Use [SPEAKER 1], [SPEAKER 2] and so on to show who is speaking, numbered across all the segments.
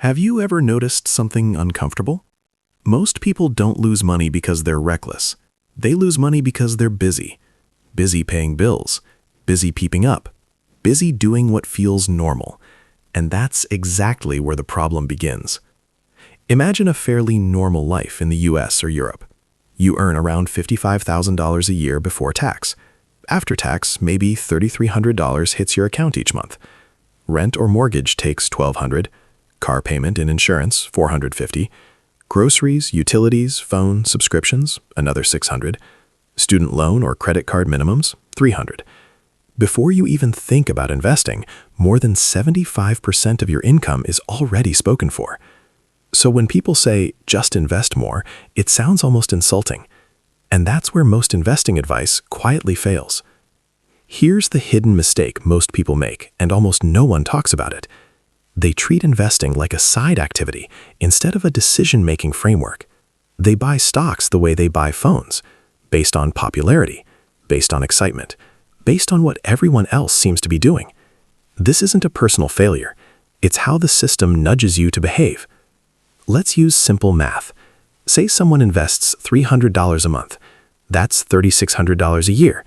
[SPEAKER 1] Have you ever noticed something uncomfortable? Most people don't lose money because they're reckless. They lose money because they're busy. Busy paying bills. Busy keeping up. Busy doing what feels normal. And that's exactly where the problem begins. Imagine a fairly normal life in the US or Europe. You earn around $55,000 a year before tax. After tax, maybe $3,300 hits your account each month. Rent or mortgage takes $1,200. Car payment and insurance, $450. Groceries, utilities, phone, subscriptions, another $600. Student loan or credit card minimums, $300. Before you even think about investing, more than 75% of your income is already spoken for. So when people say, just invest more, it sounds almost insulting. And that's where most investing advice quietly fails. Here's the hidden mistake most people make, and almost no one talks about it. They treat investing like a side activity instead of a decision-making framework. They buy stocks the way they buy phones, based on popularity, based on excitement, based on what everyone else seems to be doing. This isn't a personal failure. It's how the system nudges you to behave. Let's use simple math. Say someone invests $300 a month. That's $3,600 a year.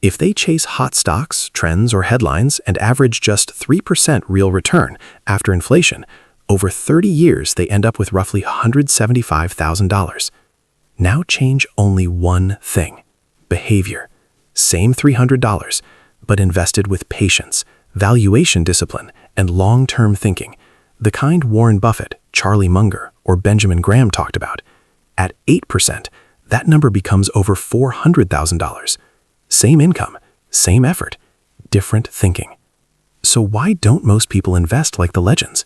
[SPEAKER 1] If they chase hot stocks, trends, or headlines and average just 3% real return after inflation, over 30 years they end up with roughly $175,000. Now change only one thing: behavior. Same $300, but invested with patience, valuation discipline, and long-term thinking, the kind Warren Buffett, Charlie Munger, or Benjamin Graham talked about. At 8%, that number becomes over $400,000. Same income, same effort, different thinking. So why don't most people invest like the legends?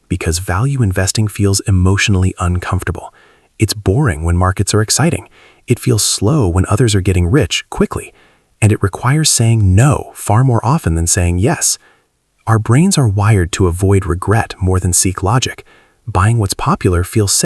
[SPEAKER 1] Because value investing feels emotionally uncomfortable. It's boring when markets are exciting. It feels slow when others are getting rich quickly. And it requires saying no far more often than saying yes. Our brains are wired to avoid regret more than seek logic. Buying what's popular feels safe.